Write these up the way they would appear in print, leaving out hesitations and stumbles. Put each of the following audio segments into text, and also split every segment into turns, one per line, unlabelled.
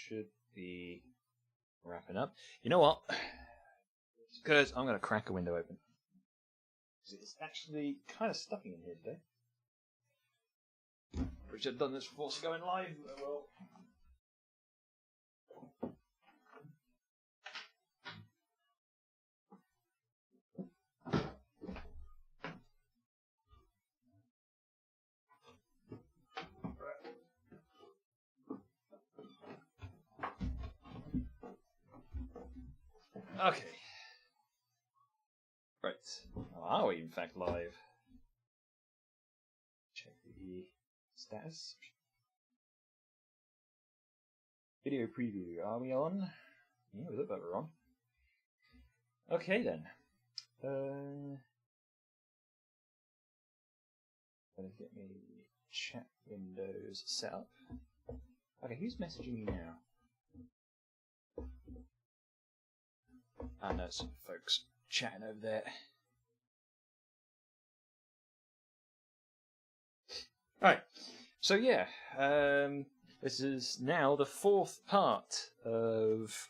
should be wrapping up. You know what? Because I'm going to crack a window open. It's actually kind of stuffy in here today. Pretty sure I've done this before, so going live. Well. Okay. Right. Are we in fact live? Check the status. Video preview. Are we on? Yeah, we look like we're on. Okay then. Gonna get me chat windows set up. Okay, who's messaging me now? I know some folks chatting over there. Right, so yeah, this is now the fourth part of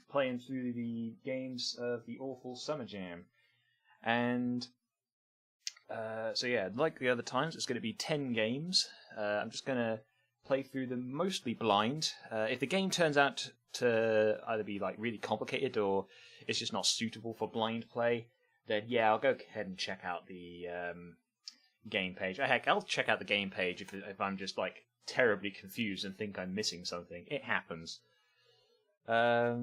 playing through the games of the Awful Summer Jam. And so yeah, like the other times, it's going to be 10 games. I'm just going to play through them mostly blind. If the game turns out to either be like really complicated or it's just not suitable for blind play, then yeah, I'll go ahead and check out the game page. Heck, I'll check out the game page if I'm just like terribly confused and think I'm missing something. It happens. Other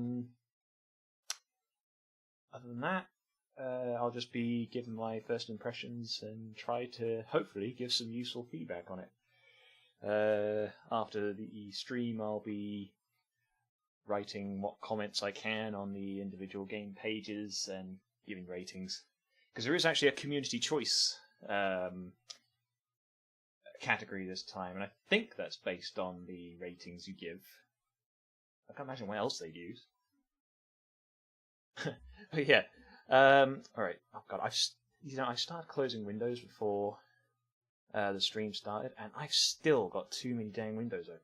than that, I'll just be giving my first impressions and try to hopefully give some useful feedback on it. After the stream, I'll be writing what comments I can on the individual game pages and giving ratings. Because there is actually a community choice category this time, and I think that's based on the ratings you give. I can't imagine what else they'd use. But yeah, alright. Oh god, I started closing windows before the stream started, and I've still got too many dang windows open.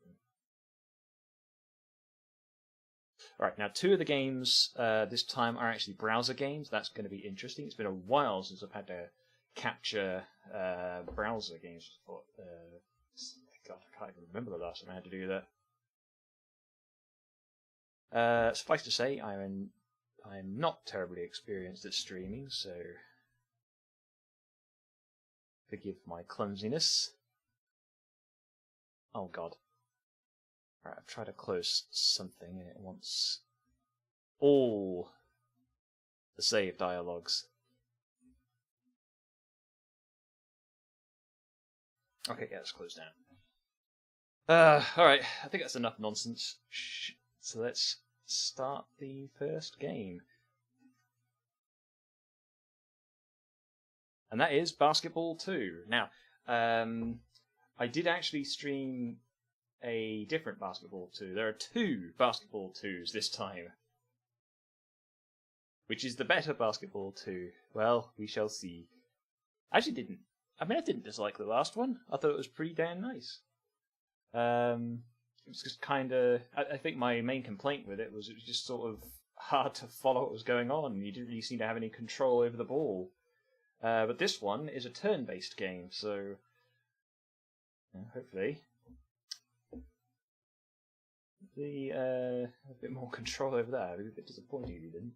Alright, now 2 of the games this time are actually browser games. That's going to be interesting. It's been a while since I've had to capture browser games. God, I can't even remember the last time I had to do that. Suffice to say, I'm not terribly experienced at streaming, so forgive my clumsiness. Oh god. Right, I've tried to close something and it wants all the save dialogues. Okay, yeah, it's closed down. Alright, I think that's enough nonsense. So let's start the first game. And that is Basketball 2. Now, I did actually stream a different Basketball 2. There are 2 Basketball 2s this time. Which is the better Basketball 2? Well, we shall see. I didn't dislike the last one. I thought it was pretty damn nice. It was just kind of... I think my main complaint with it was just sort of hard to follow what was going on. You didn't really seem to have any control over the ball. But this one is a turn-based game, so hopefully a bit more control over that. It would be a bit disappointing if you didn't.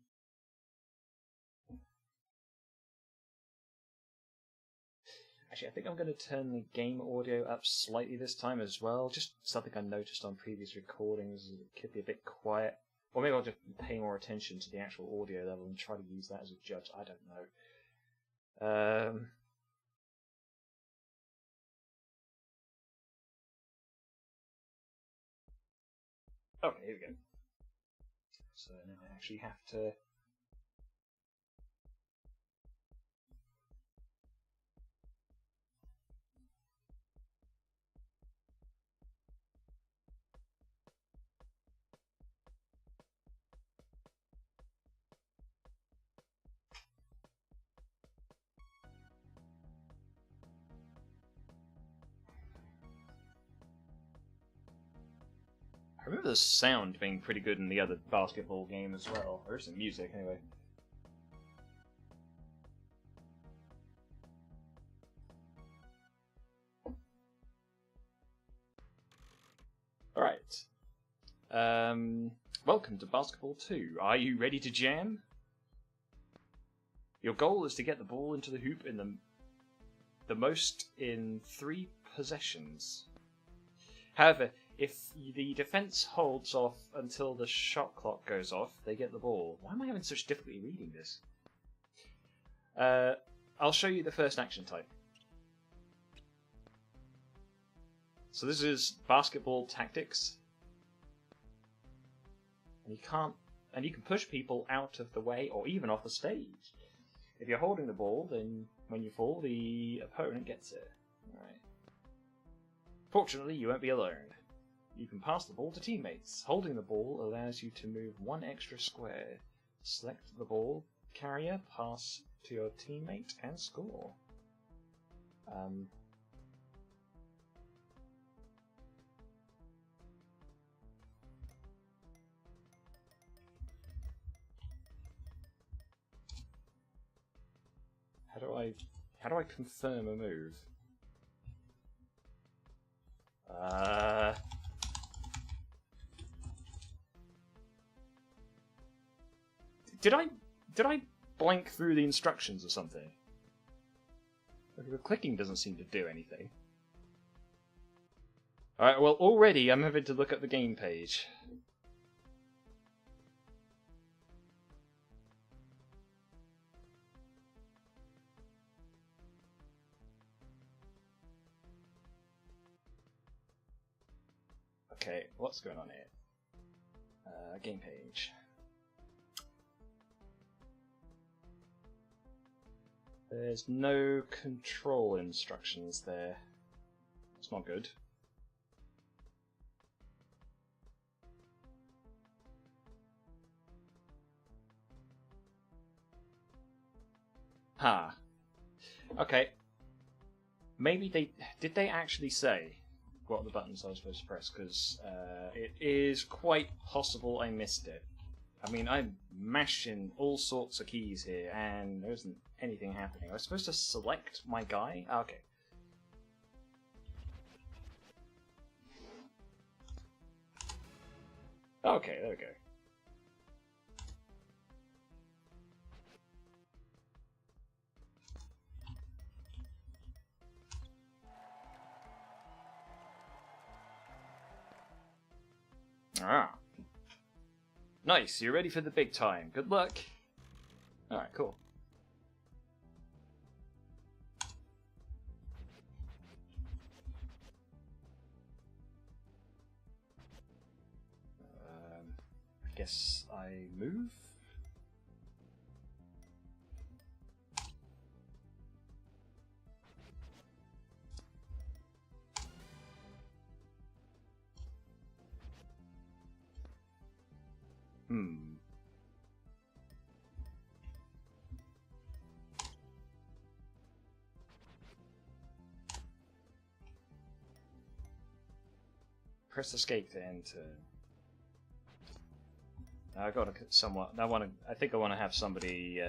Actually, I think I'm going to turn the game audio up slightly this time as well. Just something I noticed on previous recordings. It could be a bit quiet. Or maybe I'll just pay more attention to the actual audio level and try to use that as a judge. I don't know. Okay, here we go. So now I actually have to... remember the sound being pretty good in the other basketball game as well. Or some music, anyway. Alright. Welcome to Basketball 2. Are you ready to jam? Your goal is to get the ball into the hoop in the most in 3 possessions. However, if the defense holds off until the shot clock goes off, they get the ball. Why am I having such difficulty reading this? I'll show you the first action type. So this is basketball tactics. And you can push people out of the way or even off the stage. If you're holding the ball, then when you fall, the opponent gets it. Alright. Fortunately, you won't be alone. You can pass the ball to teammates. Holding the ball allows you to move 1 extra square. Select the ball carrier, pass to your teammate, and score. How do I confirm a move? Did I blank through the instructions or something? The clicking doesn't seem to do anything. Alright, well already I'm having to look at the game page. Okay, what's going on here? Game page. There's no control instructions there. It's not good. Ha. Okay. Maybe did they actually say what the buttons I was supposed to press? Because it is quite possible I missed it. I mean, I'm mashing all sorts of keys here, and there isn't anything happening. I was supposed to select my guy? Okay. Okay, there we go. Ah. Nice, you're ready for the big time. Good luck. Alright, cool. I guess I move? Press escape to enter. I got to somewhat. I think I want to have somebody.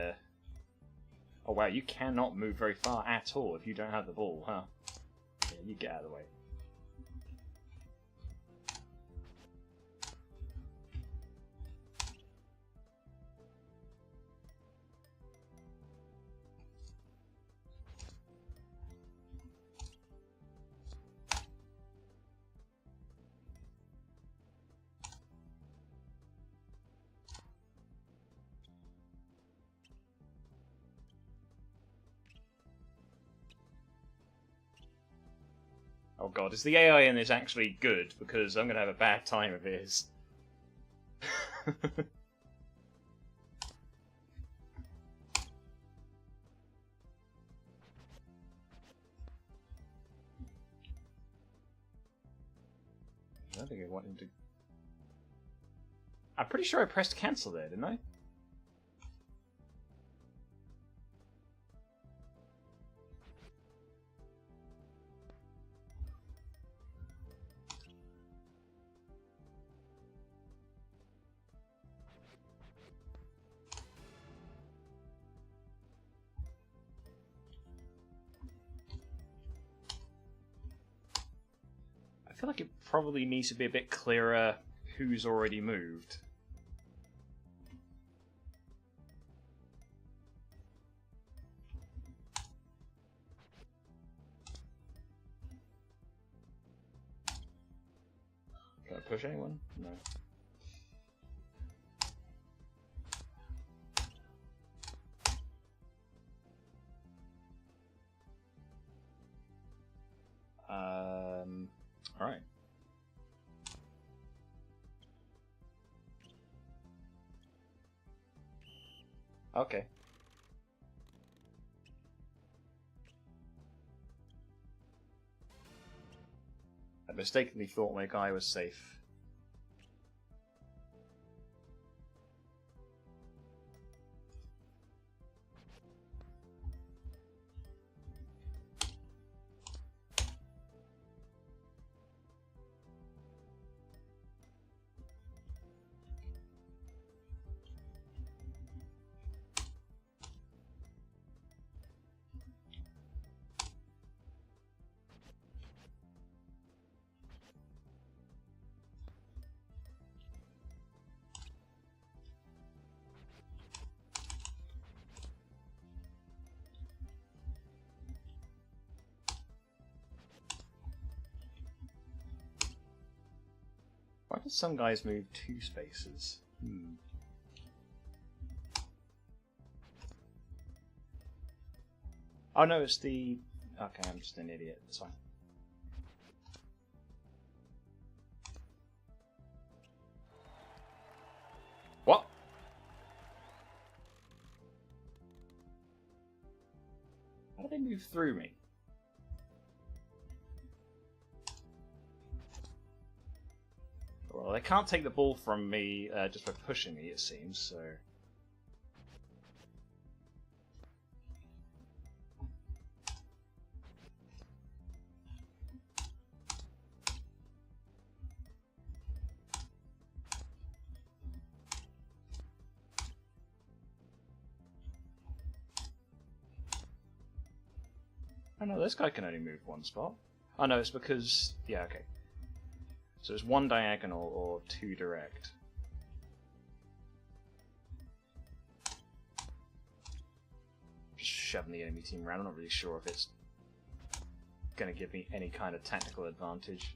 Oh wow, you cannot move very far at all if you don't have the ball, huh? Yeah, you get out of the way. Oh god, is the AI in this actually good? Because I'm going to have a bad time if it is. I don't think I want him to... I'm pretty sure I pressed cancel there, didn't I? feel like it probably needs to be a bit clearer who's already moved. Can I push anyone? No. Alright. Okay. I mistakenly thought my guy was safe. Why did some guys move 2 spaces? Oh no, it's the... Okay, I'm just an idiot. It's fine. What? How did they move through me? Well, they can't take the ball from me just by pushing me, it seems, so... Oh no, this guy can only move 1 spot. Oh no, it's because... Yeah, okay. So it's 1 diagonal or 2 direct. Just shoving the enemy team around. I'm not really sure if it's going to give me any kind of tactical advantage.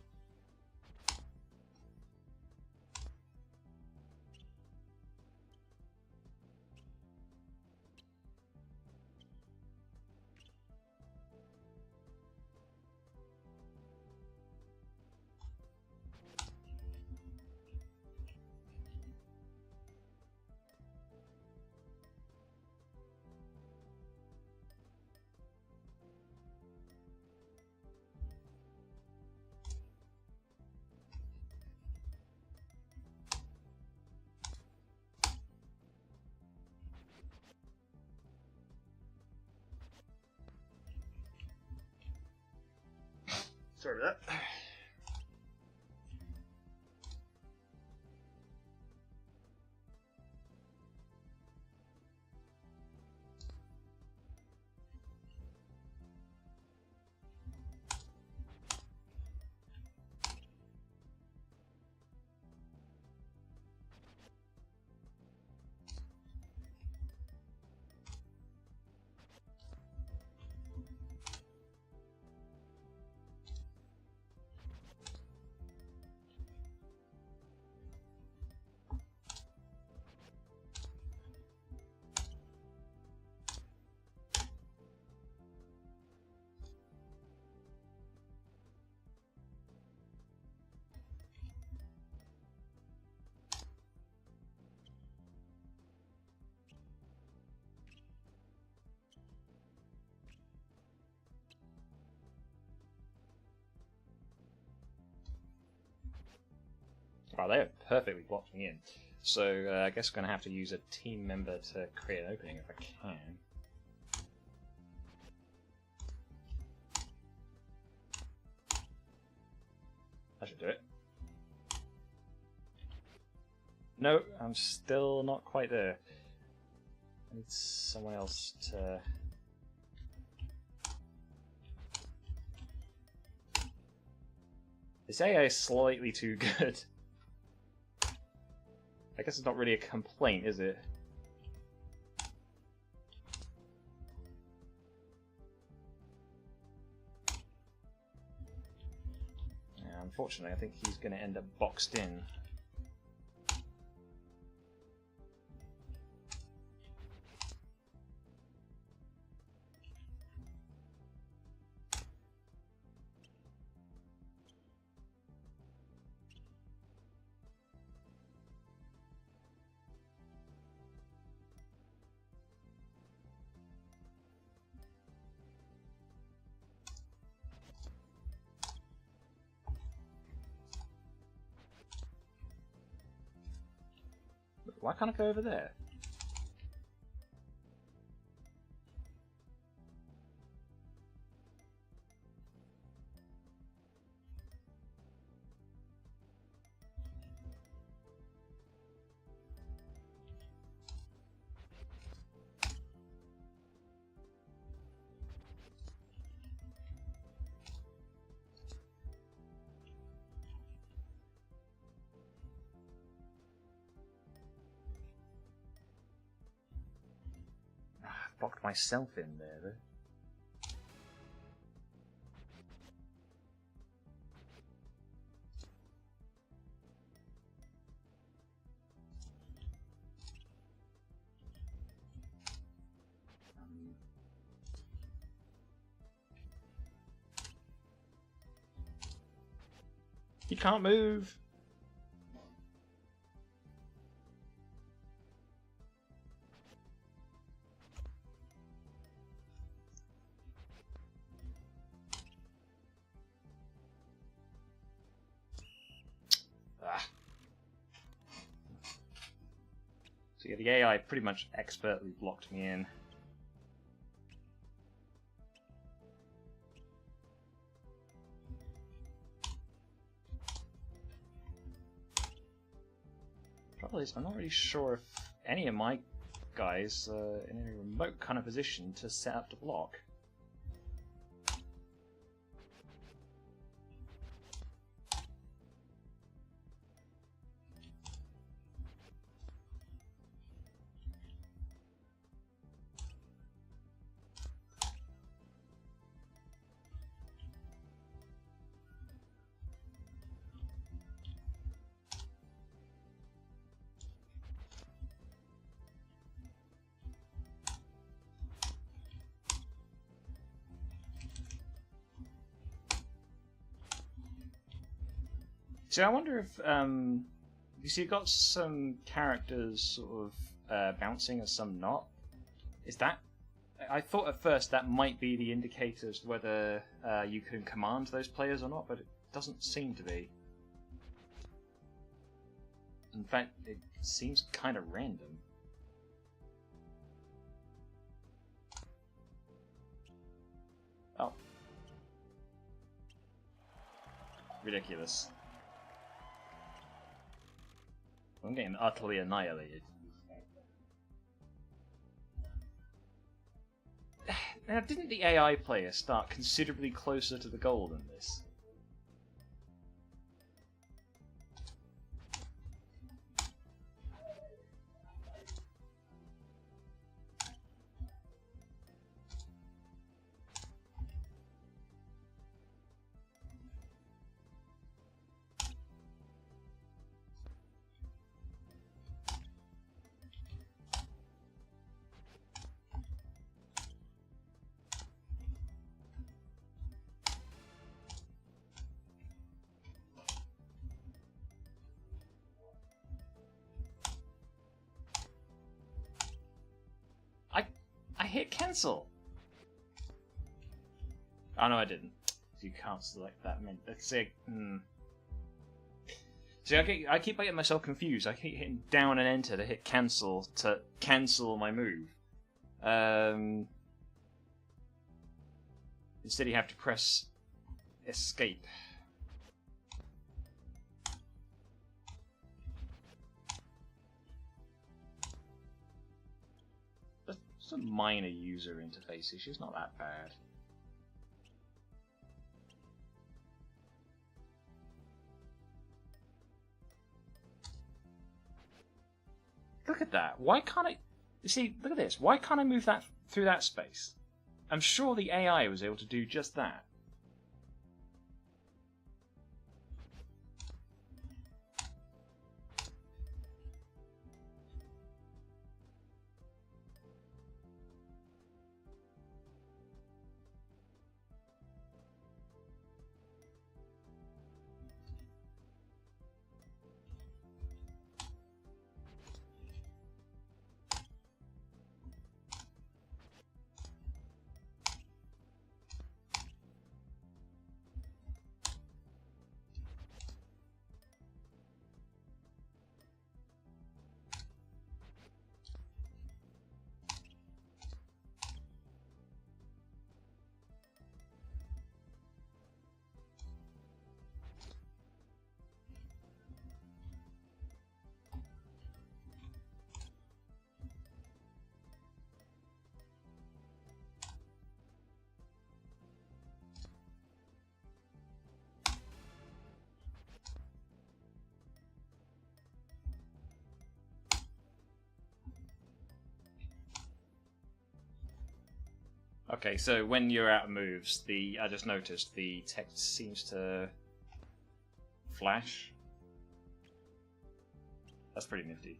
Sorry about that. Wow, they have perfectly blocked me in. So I guess I'm going to have to use a team member to create an opening if I can. I should do it. No, I'm still not quite there. I need someone else to... This AI is slightly too good. I guess it's not really a complaint, is it? Yeah, unfortunately, I think he's going to end up boxed in. Why can't I go over there? Blocked myself in there, though. You can't move! So yeah, the AI pretty much expertly blocked me in. Trouble is, I'm not really sure if any of my guys are in any remote kind of position to set up to block. So I wonder if you see, you've got some characters sort of bouncing and some not. Is that? I thought at first that might be the indicator as to whether you can command those players or not, but it doesn't seem to be. In fact, it seems kind of random. Oh. Ridiculous. I'm getting utterly annihilated. Now, didn't the AI player start considerably closer to the goal than this? I hit cancel. Oh no, I didn't. You can't select that. Let's say. See, I keep getting myself confused. I keep hitting down and enter to hit cancel to cancel my move. Instead, you have to press escape. It's a minor user interface issue. It's not that bad. Look at that. Why can't I... You see, look at this. Why can't I move that through that space? I'm sure the AI was able to do just that. Okay, so when you're out of moves, I just noticed the text seems to flash. That's pretty nifty.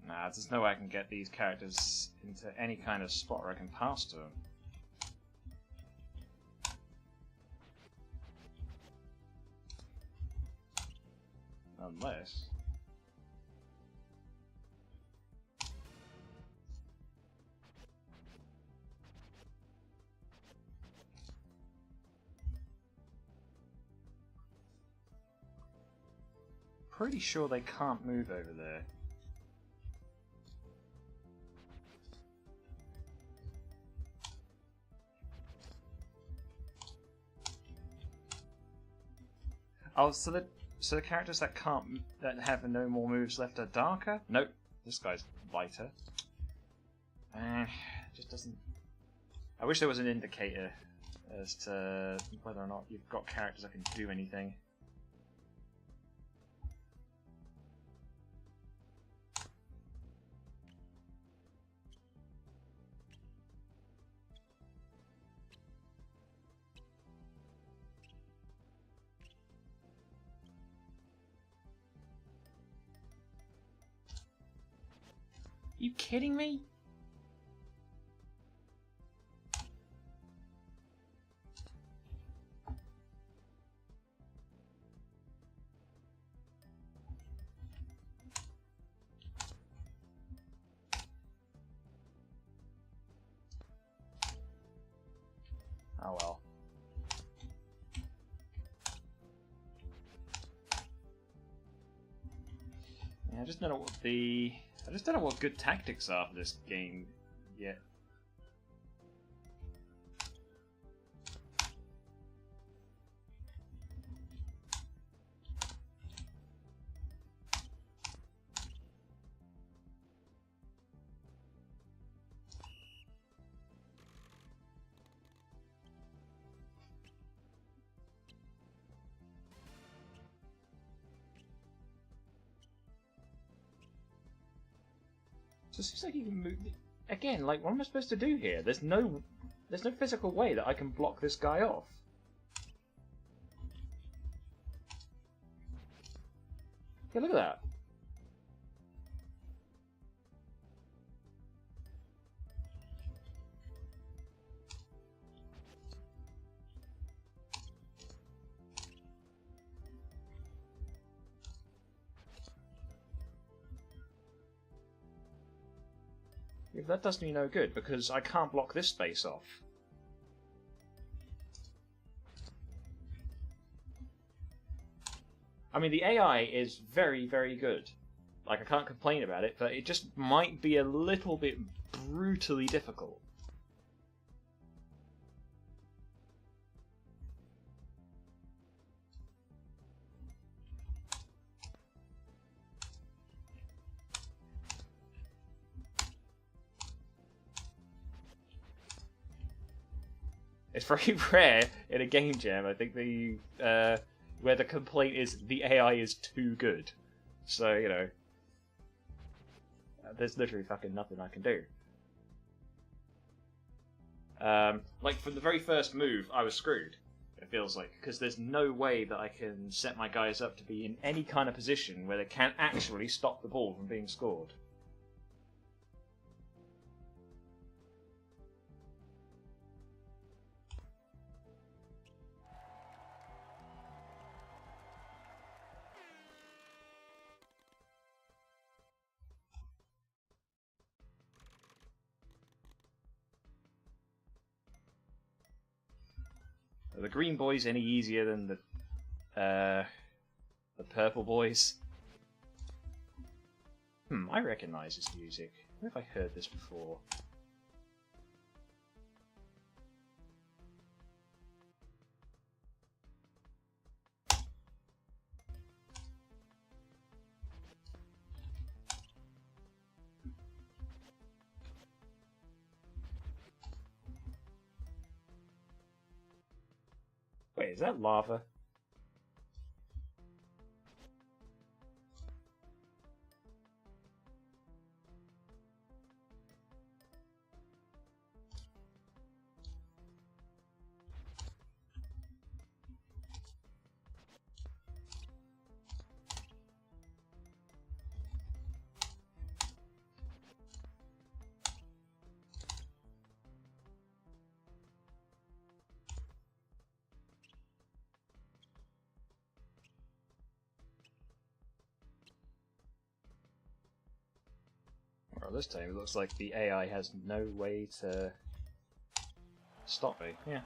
Nah, there's no way I can get these characters into any kind of spot where I can pass to them. Unless... Pretty sure they can't move over there. Oh, so the characters that have no more moves left are darker? Nope, this guy's lighter. Just doesn't. I wish there was an indicator as to whether or not you've got characters that can do anything. You kidding me? Oh well. Yeah, I just don't know what good tactics are for this game yet. So it seems like you can move again. Like, what am I supposed to do here? There's no physical way that I can block this guy off. Yeah, look at that. Yeah, that does me no good, because I can't block this space off. I mean, the AI is very, very good. Like, I can't complain about it, but it just might be a little bit brutally difficult. It's very rare in a game jam. I think where the complaint is the AI is too good. So, you know, there's literally fucking nothing I can do. Like, from the very first move, I was screwed, it feels like, because there's no way that I can set my guys up to be in any kind of position where they can actually stop the ball from being scored. Are the green boys any easier than the purple boys? I recognise this music. Where have I heard this before? Wait, is that lava? Well, this time it looks like the AI has no way to stop me. Yeah.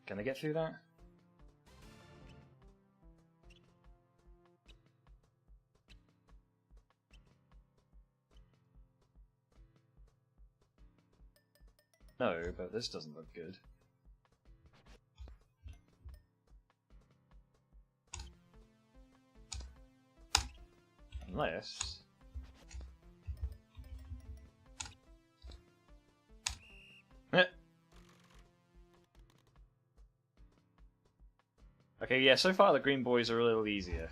Can I get through that? No, but this doesn't look good. Unless... Okay, yeah, so far the green boys are a little easier.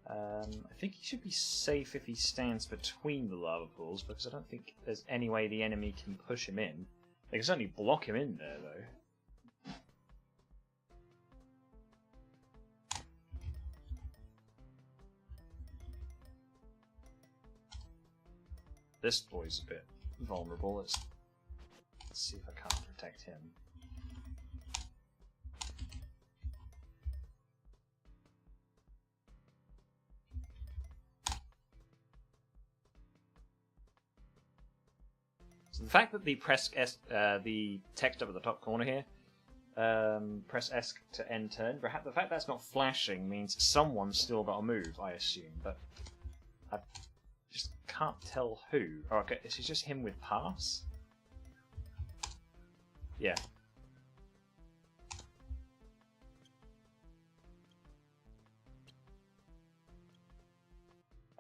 I think he should be safe if he stands between the lava pools, because I don't think there's any way the enemy can push him in. They can certainly block him in there, though. This boy's a bit vulnerable. Let's see if I can't protect him. So the fact that the the text up at the top corner here, press S to end turn, the fact that's not flashing means someone's still got to move, I assume, but I just can't tell who. Oh, okay, is it just him with pass? Yeah.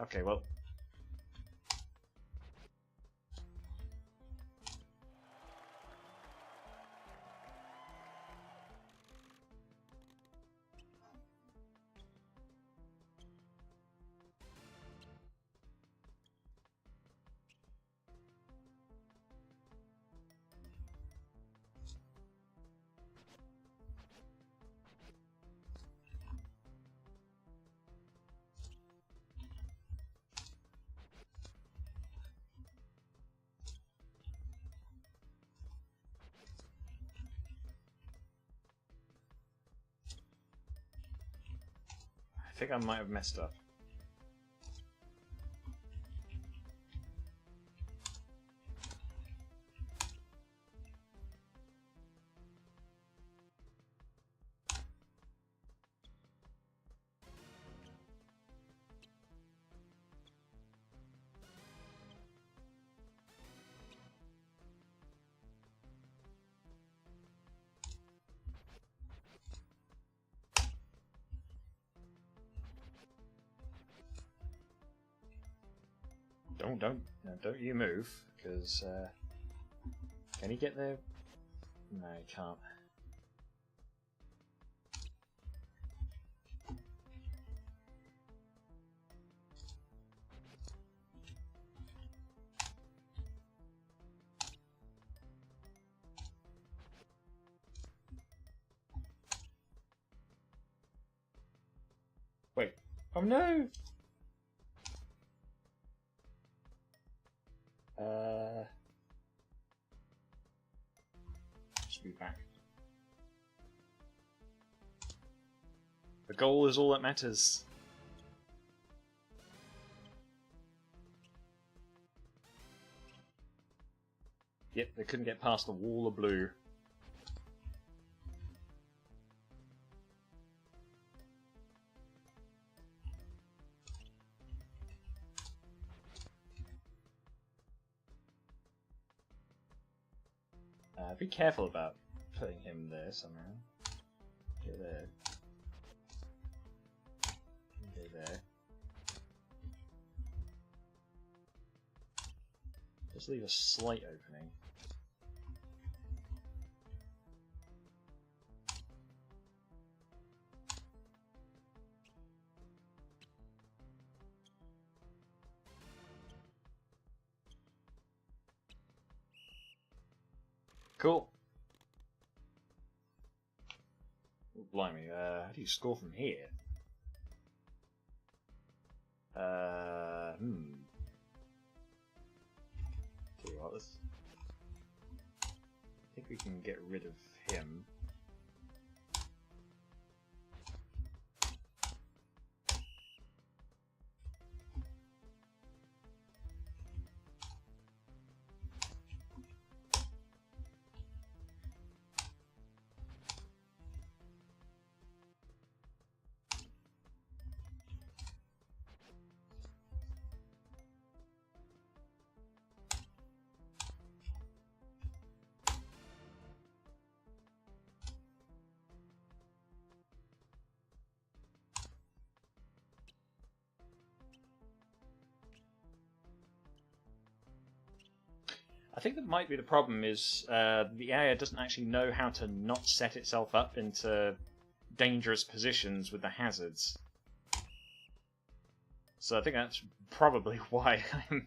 Okay, well... think I might have messed up. Don't you move, because can he get there? No, he can't. Wait. Oh no! Just be back. The goal is all that matters. Yep, they couldn't get past the wall of blue. Be careful about putting him there somehow. Go there. Go there. Just leave a slight opening. Cool. Oh, blimey, how do you score from here? Tell you what, I think we can get rid of him. I think that might be the problem is the AI doesn't actually know how to not set itself up into dangerous positions with the hazards. So I think that's probably why I'm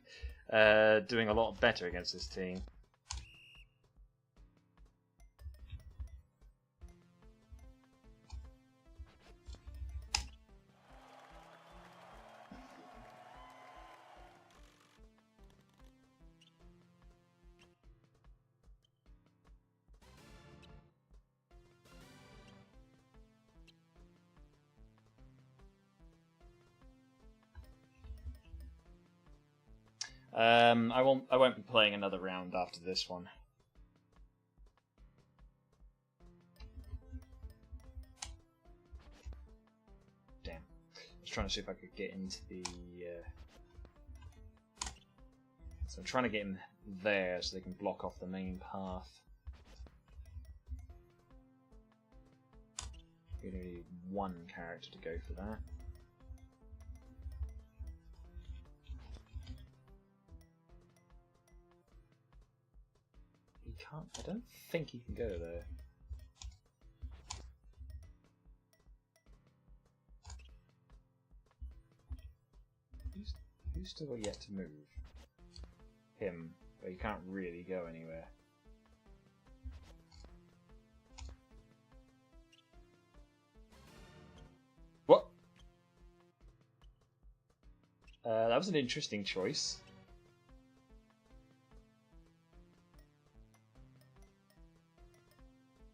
doing a lot better against this team. I won't be playing another round after this one. Damn. I was trying to see if I could get into the... So I'm trying to get him there so they can block off the main path. You need one character to go for that. He can't. I don't think he can go there. Who's still yet to move? Him, but he can't really go anywhere. What? That was an interesting choice.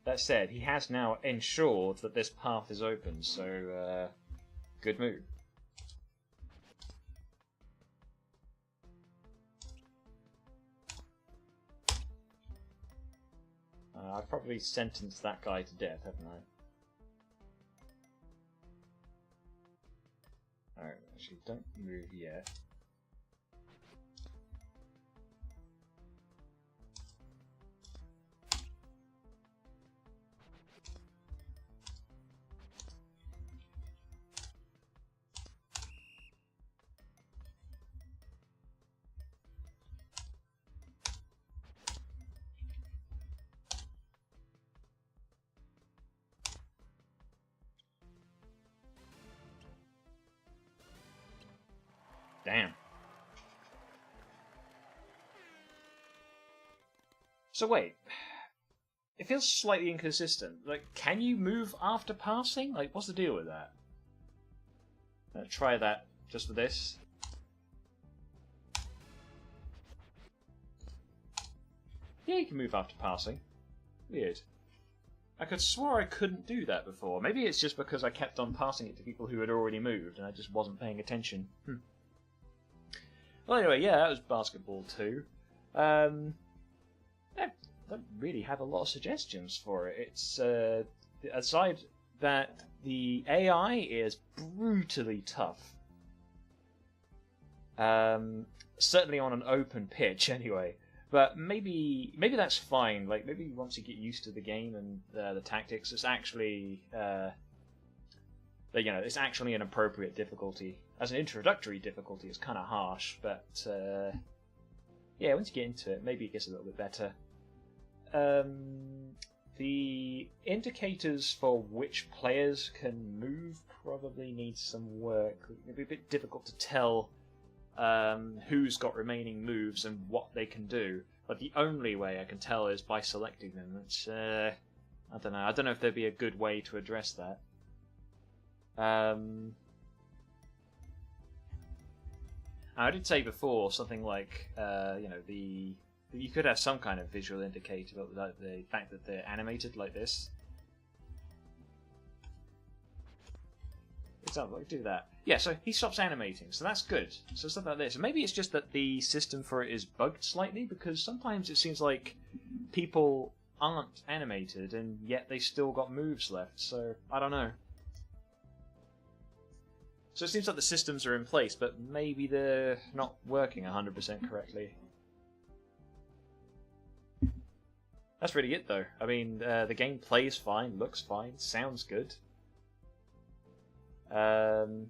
That said, he has now ensured that this path is open, so Good move. I've probably sentenced that guy to death, haven't I? Alright, actually, don't move yet. Damn. So wait, it feels slightly inconsistent. Like, can you move after passing? Like, what's the deal with that? Try that just for this. Yeah, you can move after passing. Weird. I could swore I couldn't do that before. Maybe it's just because I kept on passing it to people who had already moved and I just wasn't paying attention. Well, anyway, yeah, that was basketball 2. I don't really have a lot of suggestions for it. It's aside that the AI is brutally tough. Certainly on an open pitch, anyway. But maybe that's fine. Like maybe once you get used to the game and the tactics, it's actually it's actually an appropriate difficulty. As an introductory difficulty, it's kind of harsh, but yeah, once you get into it, maybe it gets a little bit better. The indicators for which players can move probably need some work. It'll be a bit difficult to tell who's got remaining moves and what they can do. But the only way I can tell is by selecting them. It's I don't know. I don't know if there'd be a good way to address that. I did say before something like you could have some kind of visual indicator about the fact that they're animated like this. Example, do that. Yeah, so he stops animating, so that's good. So stuff like this. And maybe it's just that the system for it is bugged slightly, because sometimes it seems like people aren't animated and yet they still got moves left, so I don't know. So it seems like the systems are in place, but maybe they're not working 100% correctly. That's really it, though. I mean, the game plays fine, looks fine, sounds good. And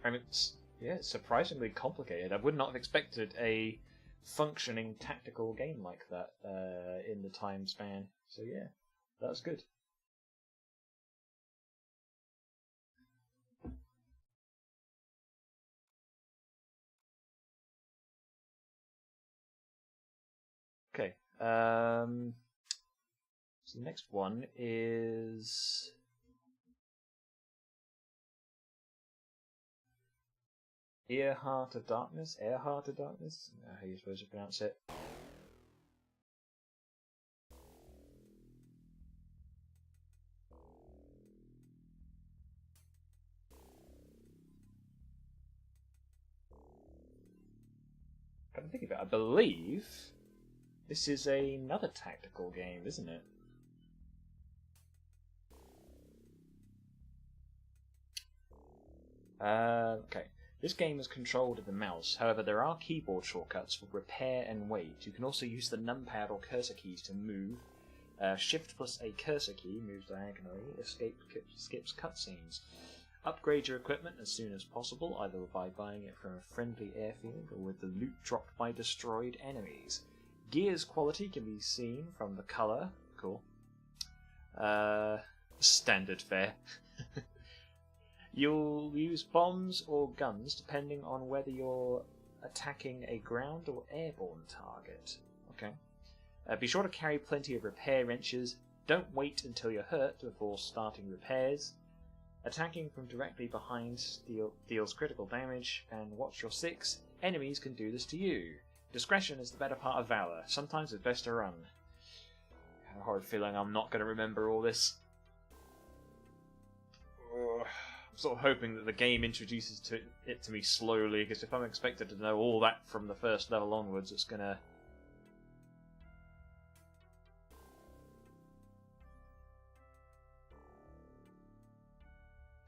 it's surprisingly complicated. I would not have expected a functioning tactical game like that in the time span. So yeah, that was good. Okay. So the next one is Earheart of Darkness? Earheart of Darkness? I don't know how you're supposed to pronounce it. But I think about it, I believe this is another tactical game, isn't it? Okay. This game is controlled with the mouse, however there are keyboard shortcuts for repair and wait. You can also use the numpad or cursor keys to move. Shift plus a cursor key moves diagonally, escape skips cutscenes. Upgrade your equipment as soon as possible, either by buying it from a friendly airfield or with the loot dropped by destroyed enemies. Gear's quality can be seen from the colour. Cool. Standard fare. You'll use bombs or guns depending on whether you're attacking a ground or airborne target. Okay. Be sure to carry plenty of repair wrenches. Don't wait until you're hurt before starting repairs. Attacking from directly behind deals critical damage, and watch your 6. Enemies can do this to you. Discretion is the better part of valor. Sometimes it's best to run. I have a horrid feeling I'm not going to remember all this. sort of hoping that the game introduces it to me slowly, because if I'm expected to know all that from the first level onwards, it's gonna...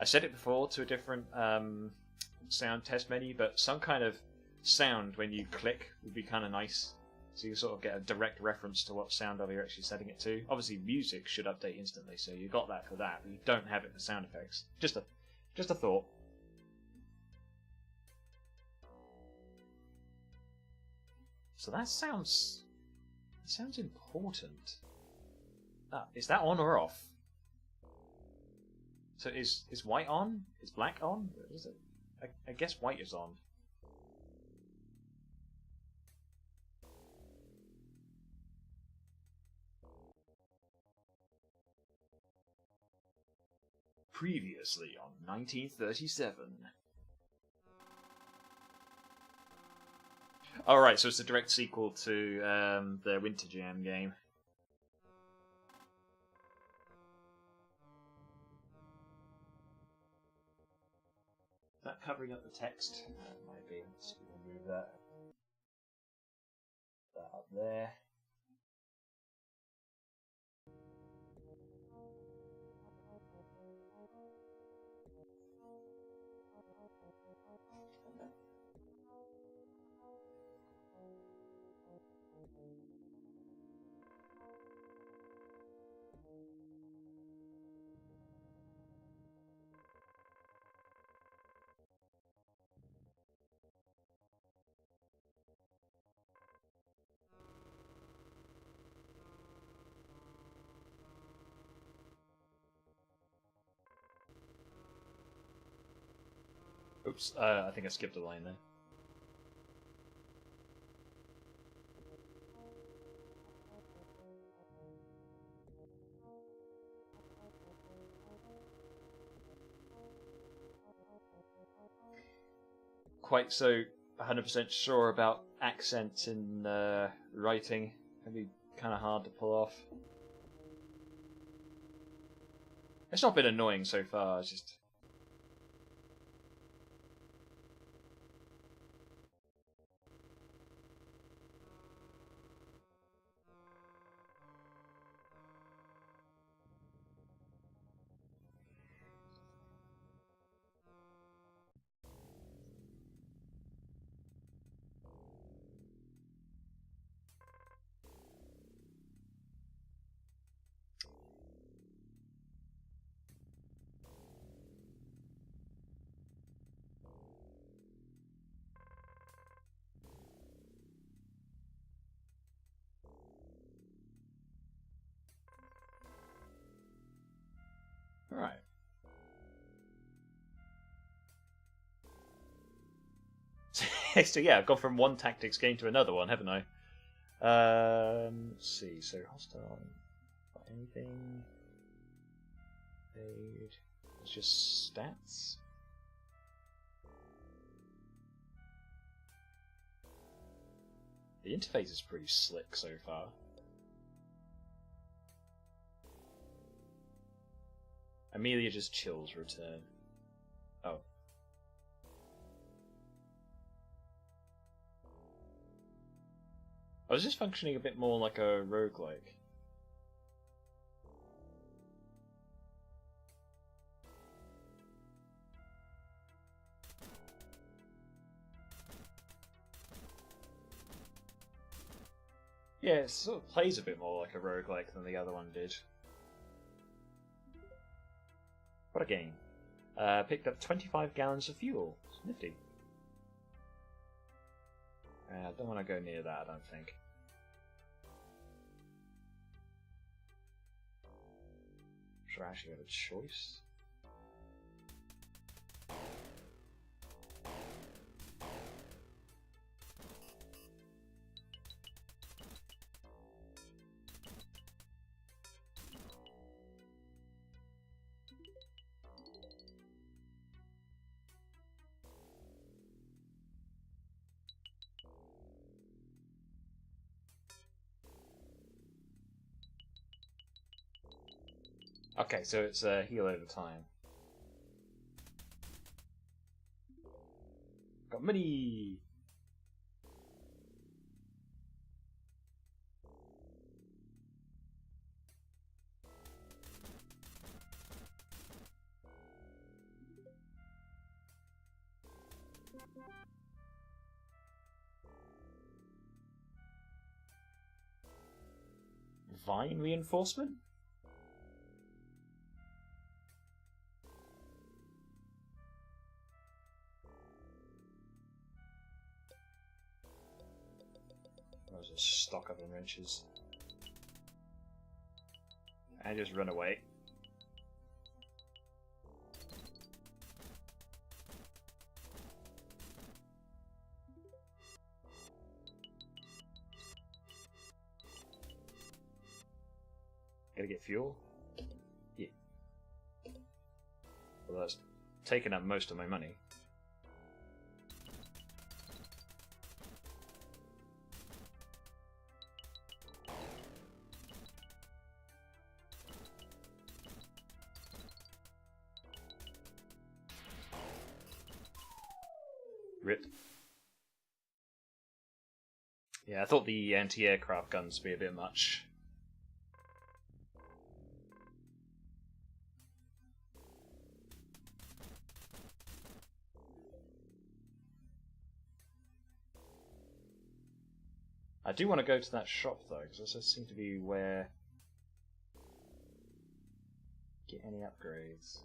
I said it before to a different sound test menu, but some kind of sound when you click would be kind of nice. So you sort of get a direct reference to what sound level you're actually setting it to. Obviously, music should update instantly, so you got that for that, but you don't have it for sound effects. Just a thought. So that sounds important. Ah, is that on or off? So is white on? Is black on? What is it? I guess white is on. Previously on 1937. Alright, so it's a direct sequel to the Winter Jam game. Is that covering up the text? Might be. Let's remove that. That up there. Oops, I think I skipped a line there. Quite so 100% sure about accents in writing. Can be kind of hard to pull off. It's not been annoying so far, it's just... Alright. So yeah, I've gone from one tactics game to another one, haven't I? Let's see, so hostile... anything... Aid... It's just stats? The interface is pretty slick so far. Amelia just chills return. Oh. I was just functioning a bit more like a roguelike. Yeah, it sort of plays a bit more like a roguelike than the other one did. What a game. Picked up 25 gallons of fuel. It's nifty. I don't want to go near that, I don't think. Should I actually have a choice? Okay, so it's a heal over time. money! Vine reinforcement? There's a stock of them wrenches. And just run away. Gotta get fuel? Yeah. Well, that's taken up most of my money. Rip. Yeah, I thought the anti-aircraft guns would be a bit much. I do want to go to that shop though, because this does seem to be where get any upgrades.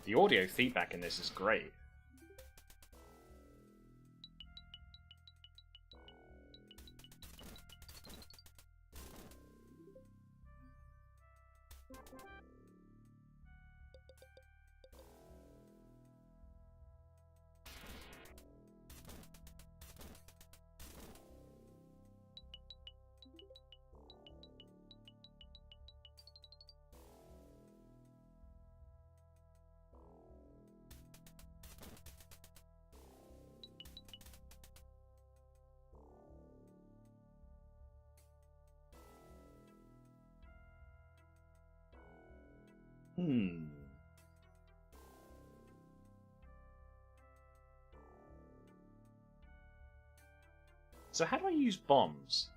The audio feedback in this is great. So how do I use bombs?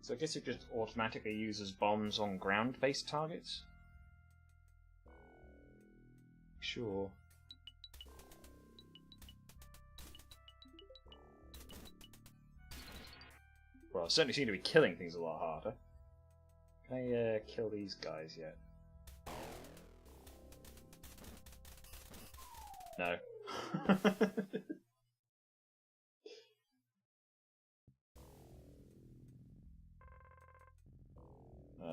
So I guess it just automatically uses bombs on ground-based targets? Sure. Well, I certainly seem to be killing things a lot harder. Can I kill these guys yet? No.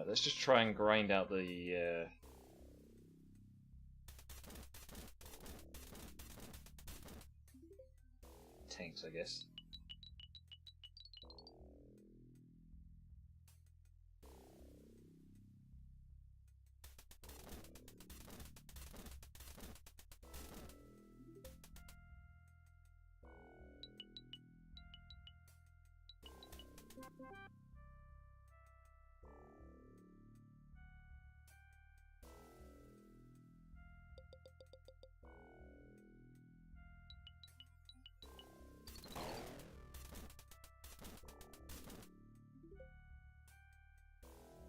Let's just try and grind out the tanks, I guess.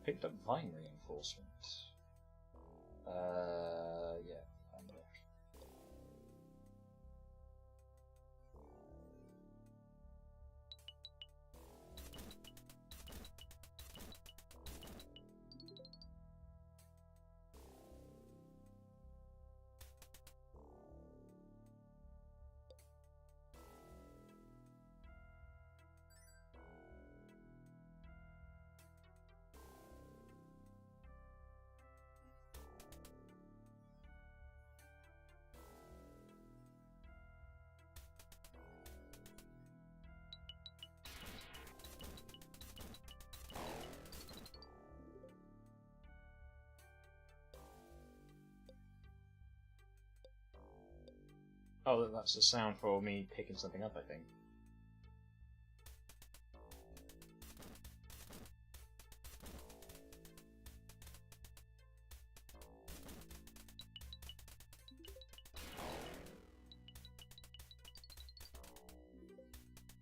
Picked up vine reinforcement. Yeah. Oh, that's the sound for me picking something up, I think.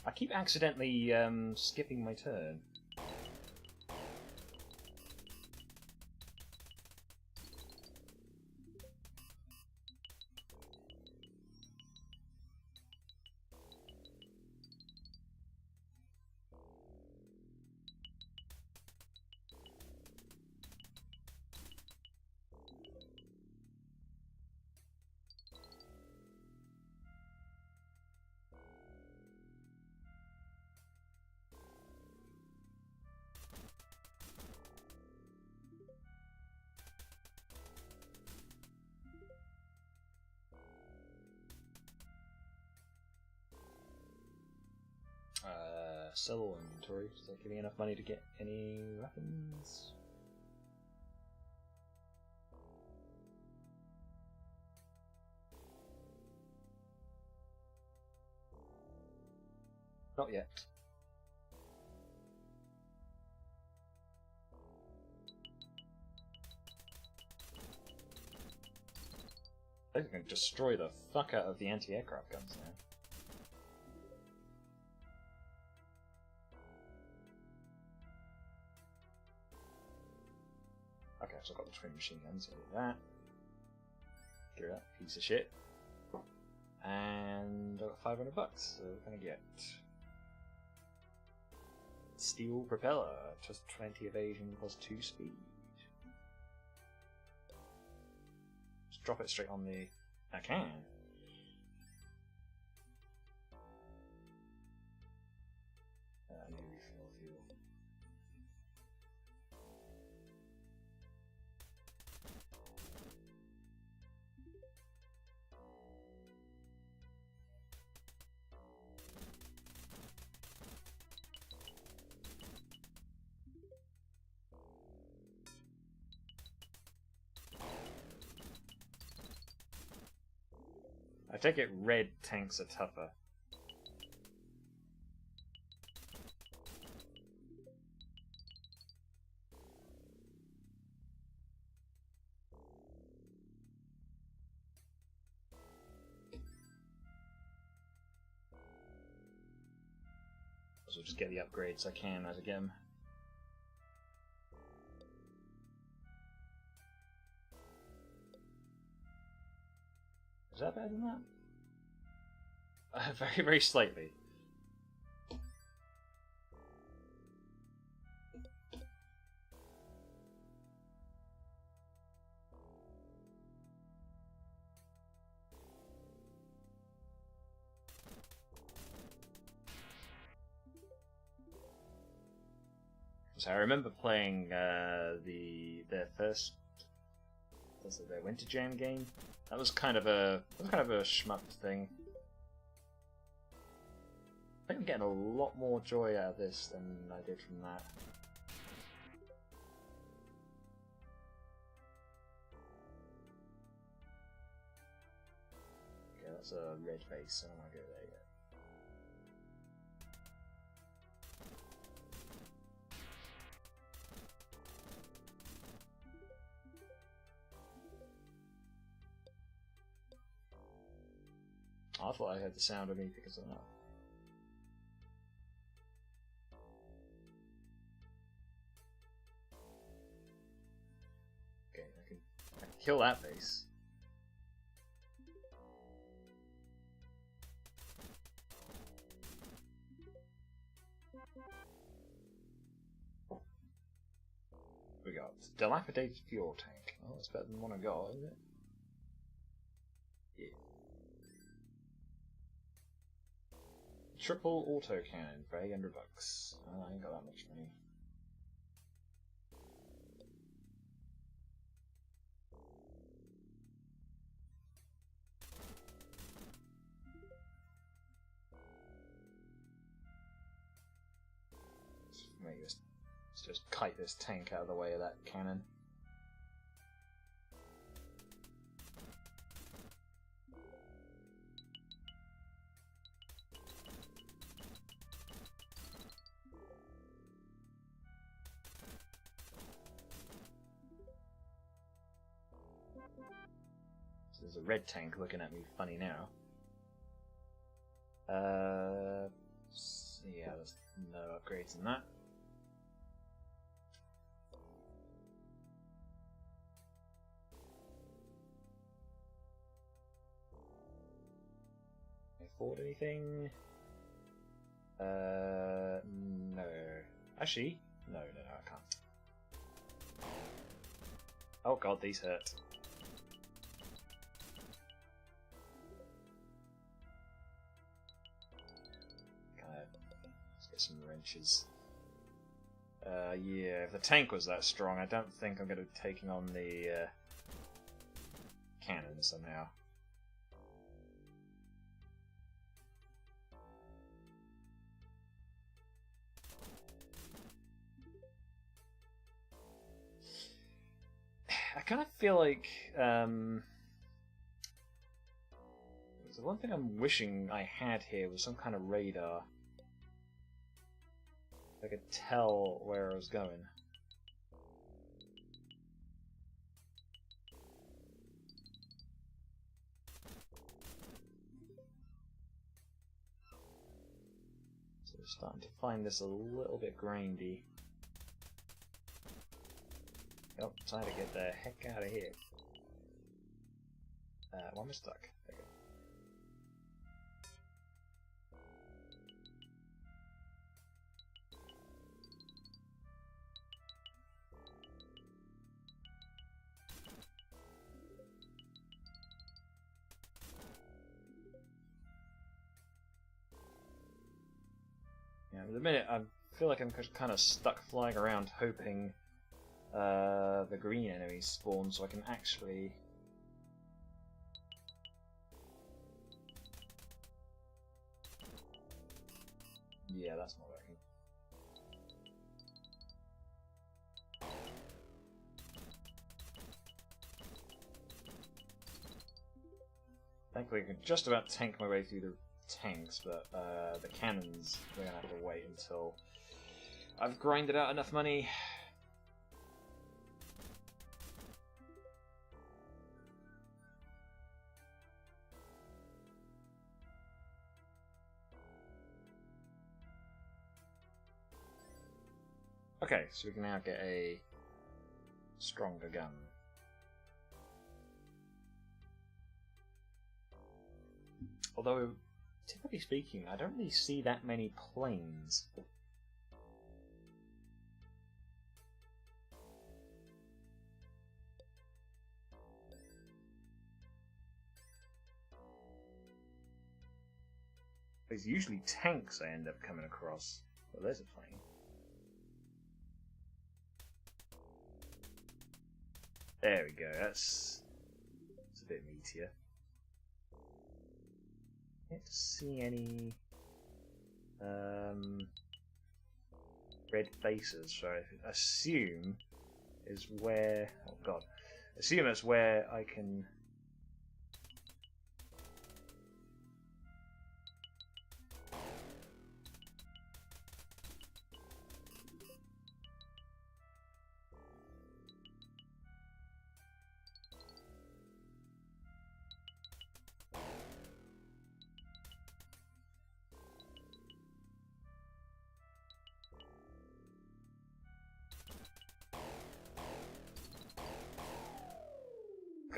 I keep accidentally skipping my turn. Sell all inventory. Does that give me enough money to get any weapons? Not yet. They're going to destroy the fuck out of the anti-aircraft guns now. Okay, so I've got the twin machine guns, so do that. Get rid of that piece of shit. And I've got 500 bucks, so what can I get? Steel propeller, just 20 evasion plus 2 speed. Just drop it straight on the... I can. I need to refill fuel. I take it red tanks are tougher. So just get the upgrades I can as I get them. Is that better than that? Very, very slightly. So I remember playing their Winter Jam game. That was kind of a shmup thing. I think I'm getting a lot more joy out of this than I did from that. Okay, that's a red base. I don't want to go there yet. I thought I heard the sound of me picking something up. Kill that base. We got dilapidated fuel tank. Oh, that's better than one I got, isn't it? Yeah. Triple auto cannon for $800. Oh, I ain't got that much money. Maybe let's just kite this tank out of the way of that cannon. There's a red tank looking at me funny now. Yeah, there's no upgrades in that. Can I afford anything? No. Actually, no, I can't. Oh god, these hurt. Let's get some wrenches. Yeah, if the tank was that strong, I don't think I'm going to be taking on the cannon somehow. I kind of feel like the one thing I'm wishing I had here was some kind of radar. I could tell where I was going. So we're starting to find this a little bit grindy. Oh, time to get the heck out of here. Why am I stuck? There we go. Yeah, at the minute I feel like I'm kind of stuck flying around hoping the green enemies spawn so I can actually... Yeah, that's not working. Thankfully I can just about tank my way through the tanks, but the cannons, we're going to have to wait until I've grinded out enough money. Okay, so we can now get a stronger gun. Although, typically speaking, I don't really see that many planes. There's usually tanks I end up coming across. Well, there's a plane. There we go, that's a bit meatier. Can't see any red faces, so I assume is where, oh god, assume that's where I can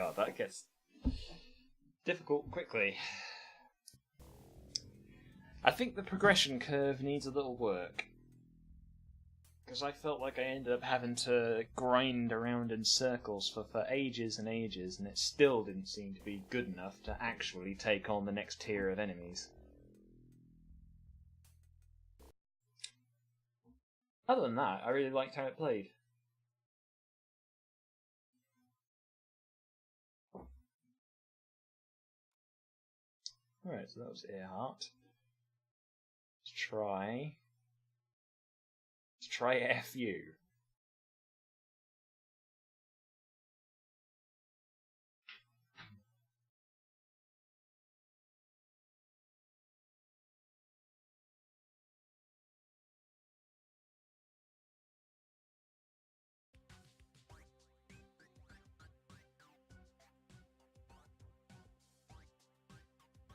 god, that gets difficult quickly. I think the progression curve needs a little work. Because I felt like I ended up having to grind around in circles for ages and ages, and it still didn't seem to be good enough to actually take on the next tier of enemies. Other than that, I really liked how it played. Alright, so that was Earhart. Let's try FU.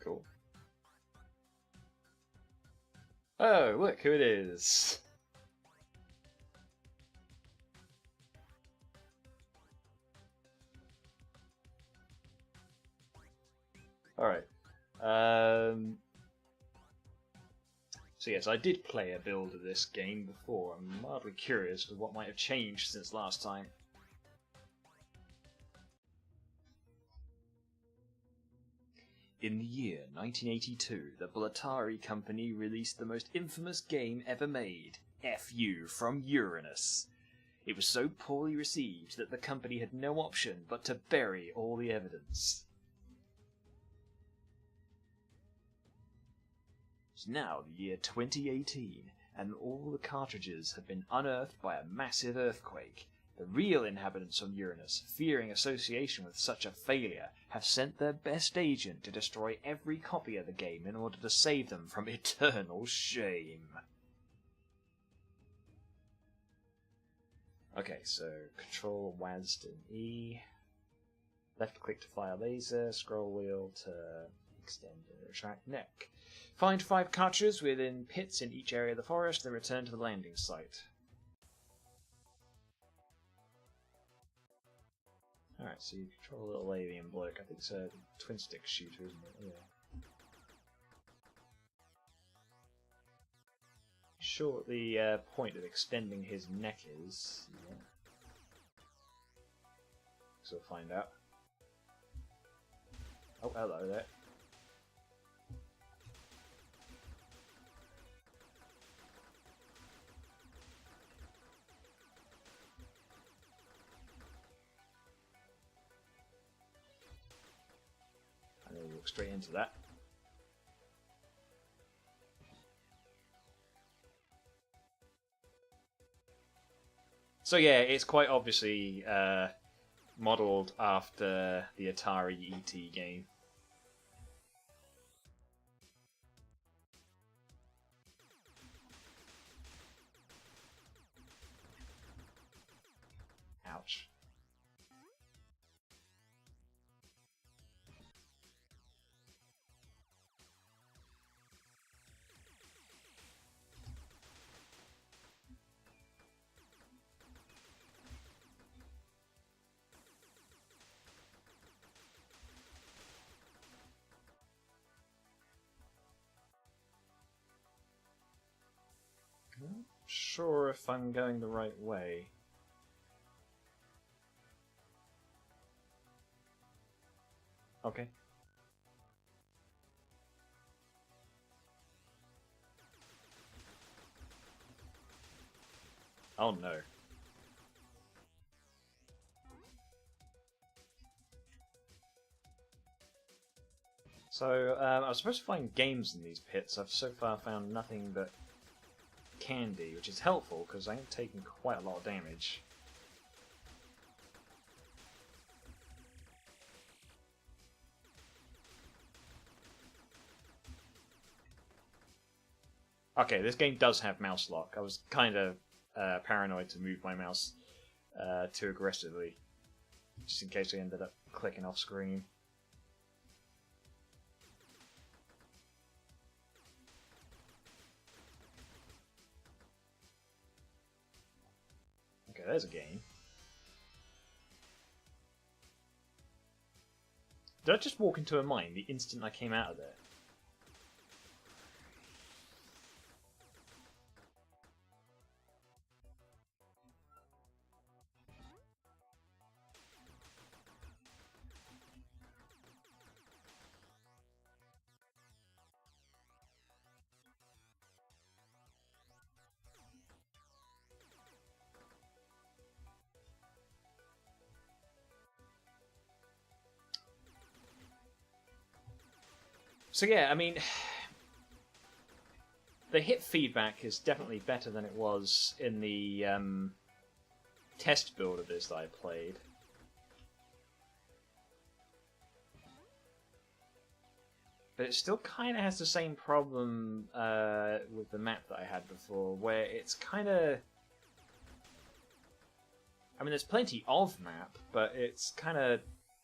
Cool. Oh, look who it is. Alright. So yes, I did play a build of this game before. I'm mildly curious to what might have changed since last time. In the year 1982, the Atari company released the most infamous game ever made, FU from Uranus. It was so poorly received that the company had no option but to bury all the evidence. It's now the year 2018, and all the cartridges have been unearthed by a massive earthquake. The real inhabitants of Uranus, fearing association with such a failure, have sent their best agent to destroy every copy of the game in order to save them from eternal shame. Okay, so Control WASD and E. Left click to fire laser, scroll wheel to extend and retract neck. Find 5 cartridges within pits in each area of the forest, then return to the landing site. Alright, so you control a little alien bloke. I think it's a twin stick shooter, isn't it? Yeah. Sure what the point of extending his neck is. Yeah. So we'll find out. Oh, hello there. I'm going to walk straight into that. So yeah, it's quite obviously modelled after the Atari ET game. Ouch. Not sure if I'm going the right way. Okay. Oh no. So, I was supposed to find games in these pits. I've so far found nothing but candy, which is helpful because I am taking quite a lot of damage. Okay, this game does have mouse lock. I was kind of paranoid to move my mouse too aggressively, just in case I ended up clicking off screen. Okay, there's a game. Did I just walk into a mine the instant I came out of there? So yeah, I mean, the hit feedback is definitely better than it was in the test build of this that I played. But it still kind of has the same problem with the map that I had before, where it's kind of... I mean, there's plenty of map, but it's kind of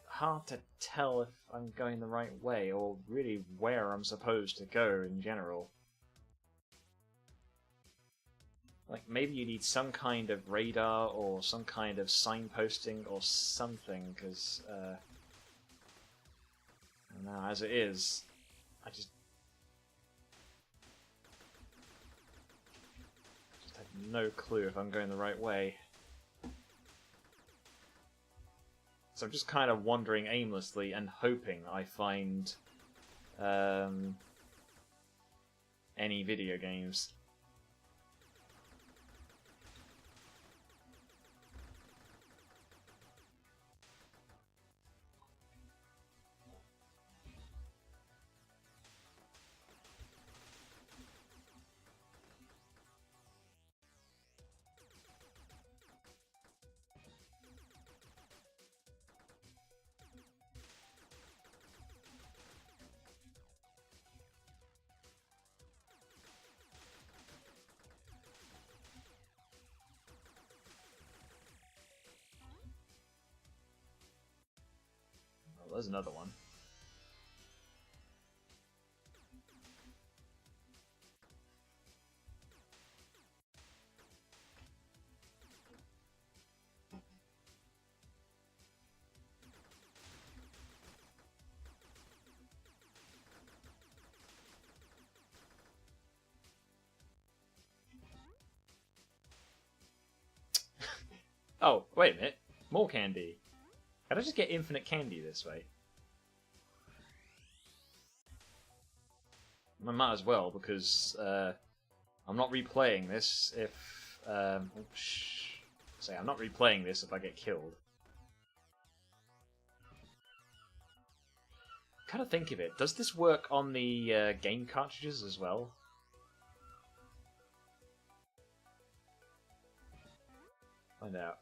hard to tell if I'm going the right way, or really where I'm supposed to go in general. Like, maybe you need some kind of radar, or some kind of signposting, or something, because... now, as it is, I just have no clue if I'm going the right way. So I'm just kind of wandering aimlessly and hoping I find any video games. Oh, there's another one. Oh, wait a minute. More candy. Can I just get infinite candy this way? I might as well, because I'm not replaying this if... I'm not replaying this if I get killed. Kind of think of it. Does this work on the game cartridges as well? Find out.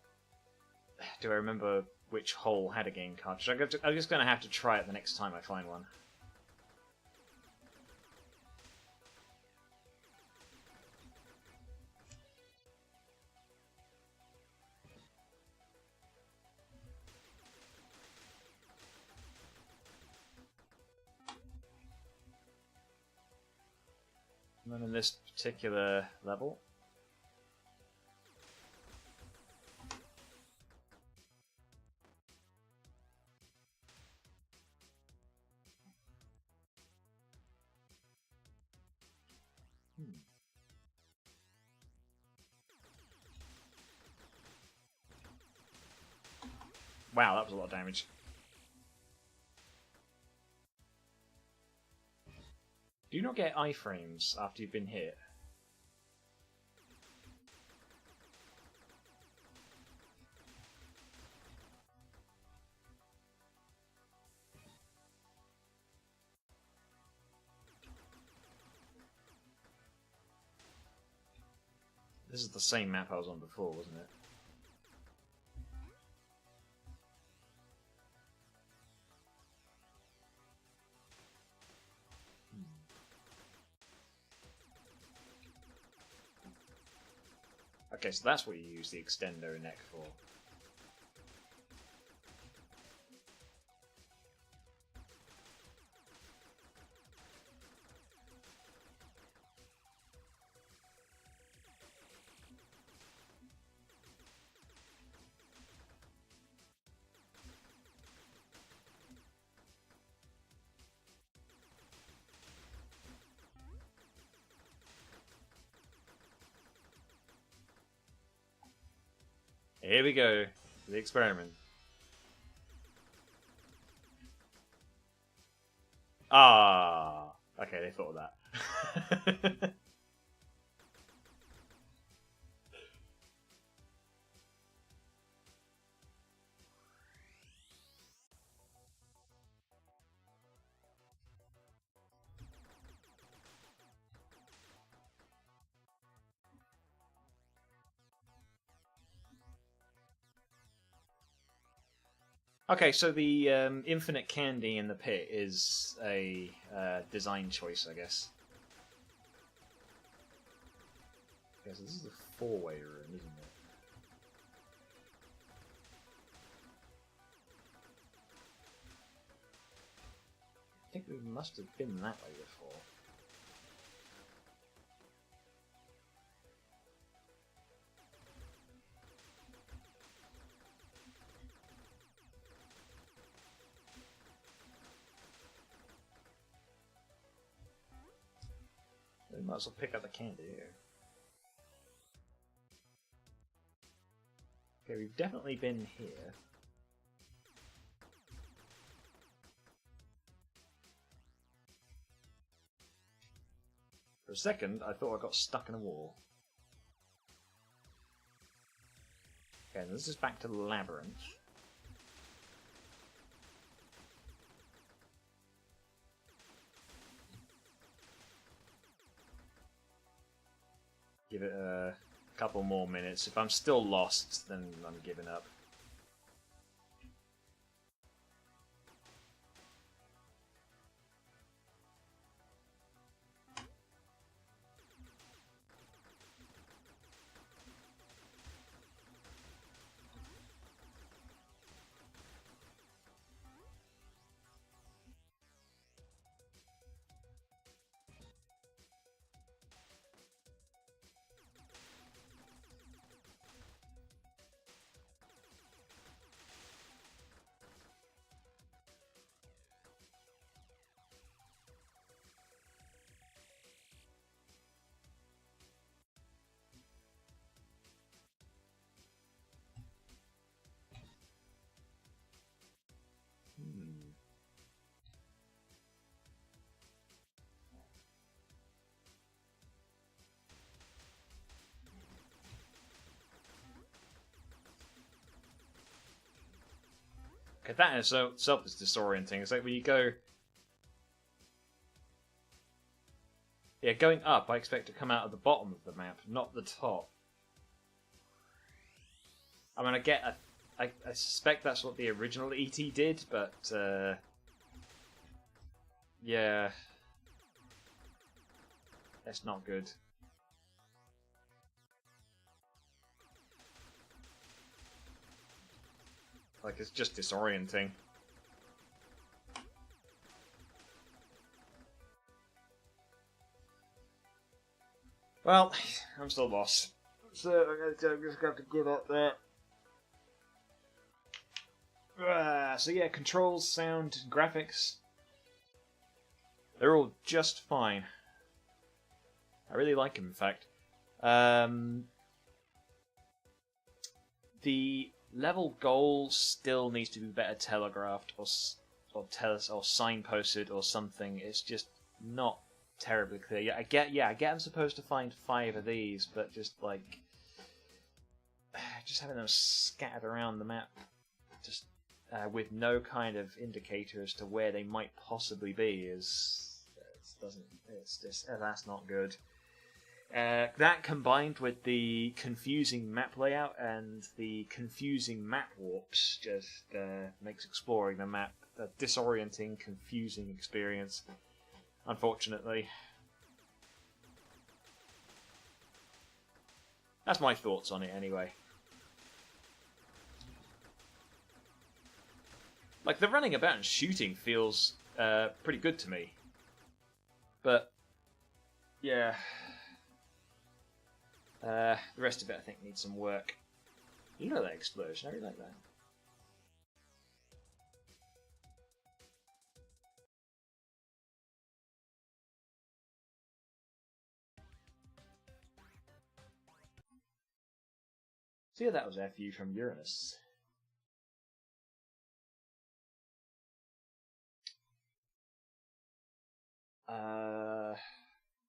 Do I remember which hole had a game cartridge? I'm just going to have to try it the next time I find one. And then in this particular level... Wow, that was a lot of damage. Do you not get iframes after you've been hit? This is the same map I was on before, wasn't it? Okay, so that's what you use the extender neck for. here we go. The experiment. Ah, okay, they thought of that. Okay, so the infinite candy in the pit is a design choice, I guess. Okay, so this is a four-way room, isn't it? I think we must have been that way before. We might as well pick up the candy here. Okay, we've definitely been here. For a second, I thought I got stuck in a wall. Okay, this is back to the labyrinth. Give it a couple more minutes. If I'm still lost, then I'm giving up. Okay, that in itself is disorienting. It's like when you go... Yeah, going up, I expect to come out of the bottom of the map, not the top. I mean, I suspect that's what the original ET did, but... yeah... That's not good. Like, it's just disorienting. Well, I'm still lost. So I'm just going to have to give up there. So yeah, controls, sound, graphics. They're all just fine. I really like them, in fact. The level goal still needs to be better telegraphed or signposted or something. It's just not terribly clear. Yeah, I get I'm supposed to find 5 of these, but just like having them scattered around the map, just with no kind of indicator as to where they might possibly be that's not good. That combined with the confusing map layout and the confusing map warps just makes exploring the map a disorienting, confusing experience, unfortunately. That's my thoughts on it anyway. Like, the running about and shooting feels pretty good to me. But, yeah... the rest of it, I think, needs some work. Look at that explosion. I really like that. So yeah, that was our view from Uranus.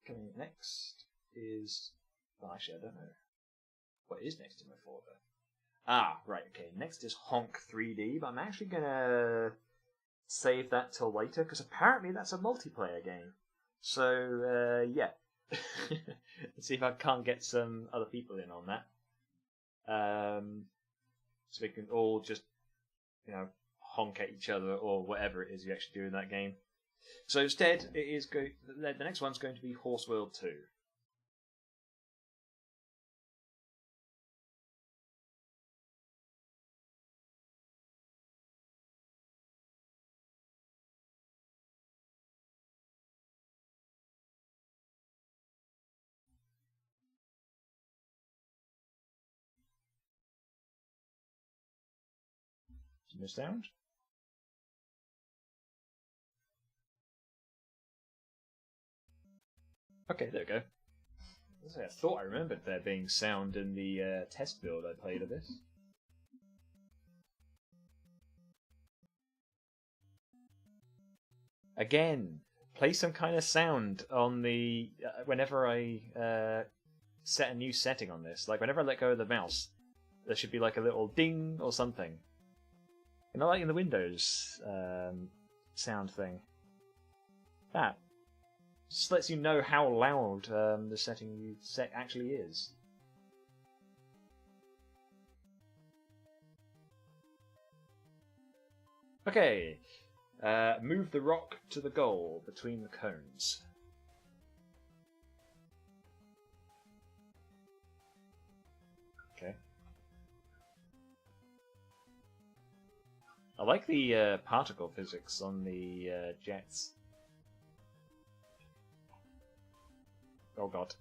Coming next is... Well, actually, I don't know. What is next in my folder? Ah, right, okay. Next is Honk 3D, but I'm actually going to save that till later, because apparently that's a multiplayer game. So, yeah. Let's see if I can't get some other people in on that. So we can all just, honk at each other or whatever it is you actually do in that game. So instead, the next one's going to be Horse World 2. No sound? Okay, there we go. I thought I remembered there being sound in the test build I played of this. Again, play some kind of sound on the... whenever I set a new setting on this. Like, whenever I let go of the mouse, there should be like a little ding or something. Like in the Windows sound thing. That just lets you know how loud the setting you set actually is. Okay, move the rock to the goal between the cones. Okay. I like the particle physics on the jets. Oh god,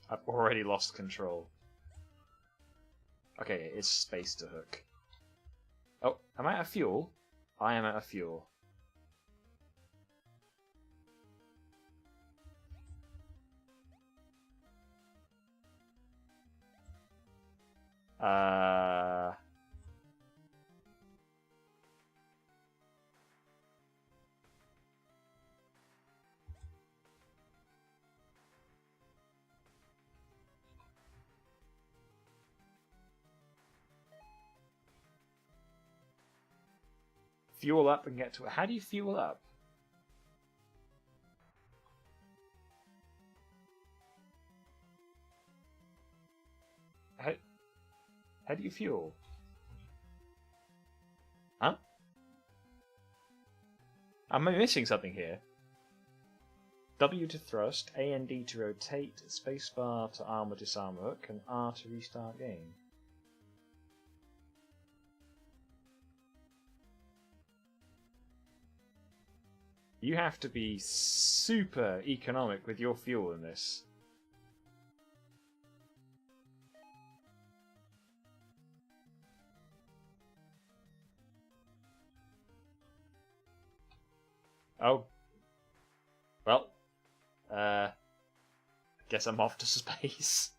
I've already lost control. Okay, it's space to hook. Oh, am I out of fuel? I am out of fuel. Fuel up and get to it. How do you fuel up? How do you fuel? Huh? Am I missing something here? W to thrust, A and D to rotate, spacebar to arm or disarm hook, and R to restart game. You have to be super economic with your fuel in this. Oh. Well. Guess I'm off to space.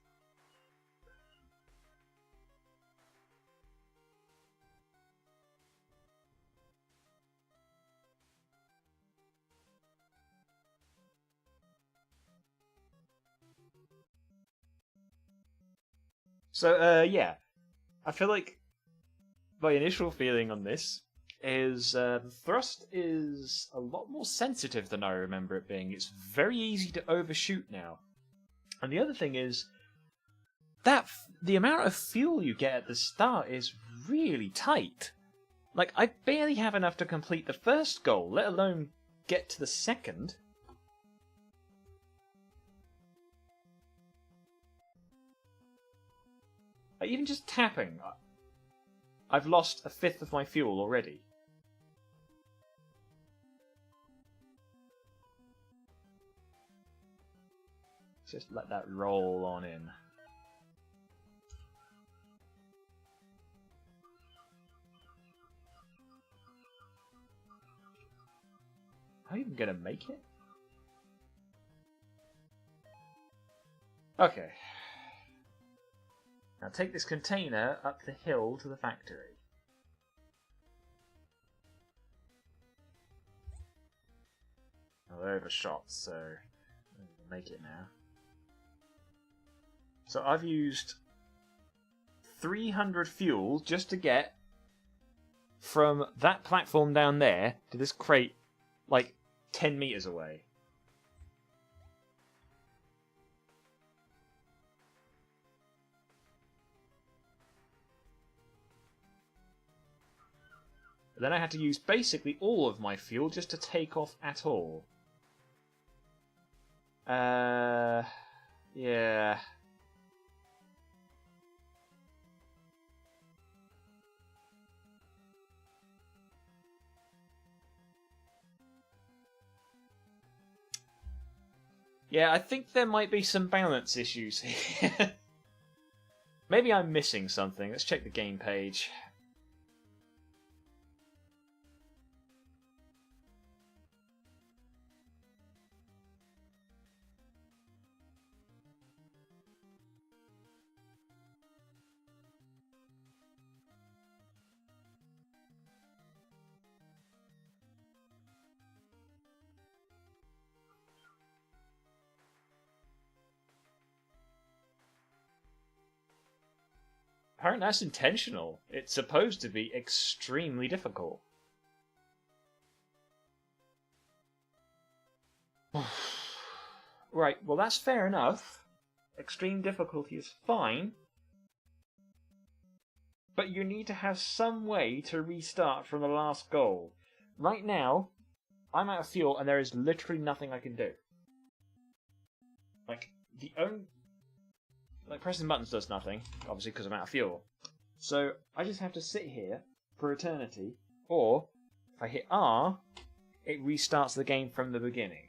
So, yeah. I feel like my initial feeling on this is thrust is a lot more sensitive than I remember it being. It's very easy to overshoot now. And the other thing is that the amount of fuel you get at the start is really tight. Like, I barely have enough to complete the first goal, let alone get to the second. Like, even just tapping, I've lost a fifth of my fuel already. Just let that roll on in. Am I even gonna make it? Okay. Now take this container up the hill to the factory. I've overshot, so I'll make it now. So I've used 300 fuel just to get from that platform down there to this crate, like 10 meters away. Then I had to use basically all of my fuel just to take off at all. Yeah. Yeah, I think there might be some balance issues here. Maybe I'm missing something. Let's check the game page. Apparently that's intentional. It's supposed to be extremely difficult. Right, well that's fair enough. Extreme difficulty is fine. But you need to have some way to restart from the last goal. Right now, I'm out of fuel and there is literally nothing I can do. Like, the only... Like, pressing buttons does nothing, obviously because I'm out of fuel. So, I just have to sit here for eternity, or, if I hit R, it restarts the game from the beginning.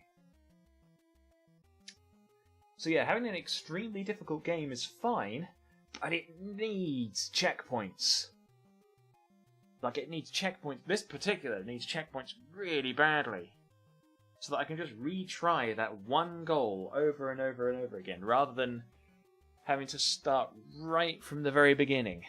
So yeah, having an extremely difficult game is fine, but it needs checkpoints. Like, it needs checkpoints. This particular needs checkpoints really badly. So that I can just retry that one goal over and over and over again, rather than having to start right from the very beginning.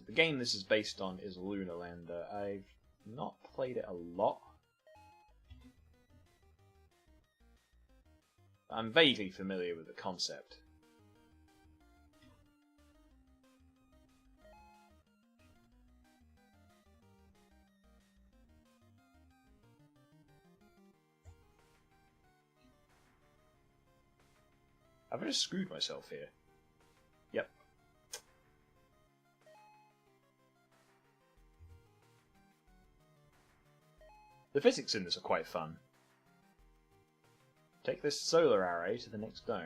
The game this is based on is Lunar Lander. I've not played it a lot. I'm vaguely familiar with the concept. Have I just screwed myself here? Yep. The physics in this are quite fun. Take this solar array to the next dome.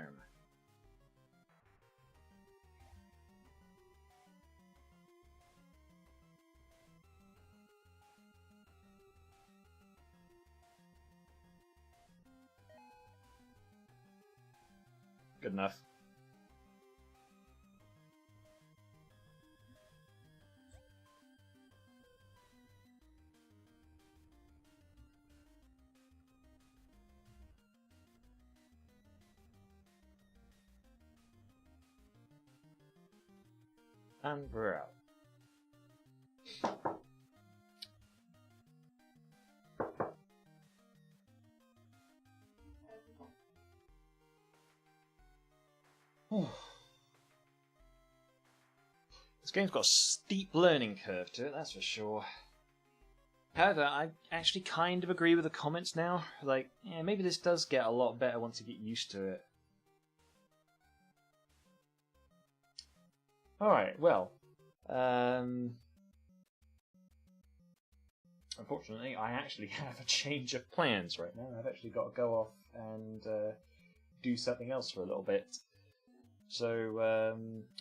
Good enough. And we're out. This game's got a steep learning curve to it, that's for sure. However, I actually kind of agree with the comments now. Like, yeah, maybe this does get a lot better once you get used to it. Alright, well. Unfortunately, I actually have a change of plans right now. I've actually got to go off and do something else for a little bit. So,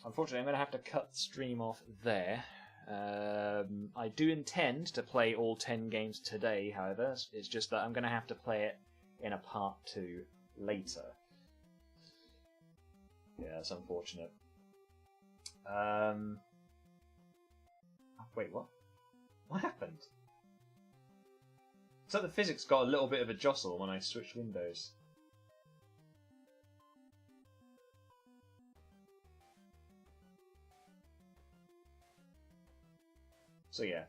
unfortunately, I'm going to have to cut the stream off there. I do intend to play all 10 games today, however. It's just that I'm going to have to play it in a part 2 later. Yeah, that's unfortunate. Wait, what? What happened? So the physics got a little bit of a jostle when I switched windows. So yeah.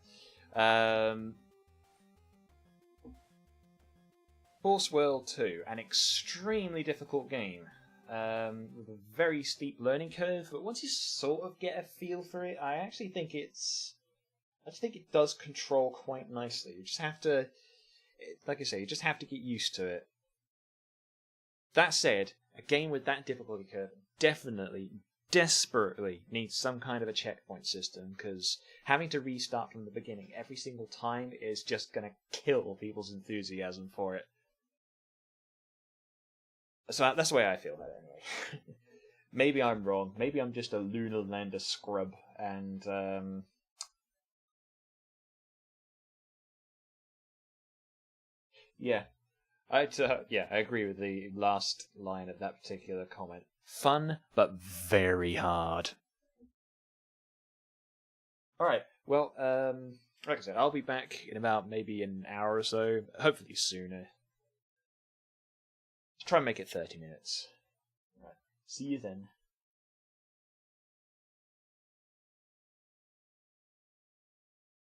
Force World 2, an extremely difficult game. With a very steep learning curve, but once you sort of get a feel for it, I just think it does control quite nicely. You just have to, like I say, you just have to get used to it. That said, a game with that difficulty curve definitely, desperately needs some kind of a checkpoint system, because having to restart from the beginning every single time is just going to kill people's enthusiasm for it. So that's the way I feel about it anyway. Maybe I'm wrong. Maybe I'm just a Lunar Lander scrub, and yeah, I agree with the last line of that particular comment. Fun, but very hard. All right. Well, like I said, I'll be back in about maybe an hour or so. Hopefully sooner. Try and make it 30 minutes. Right. See you then.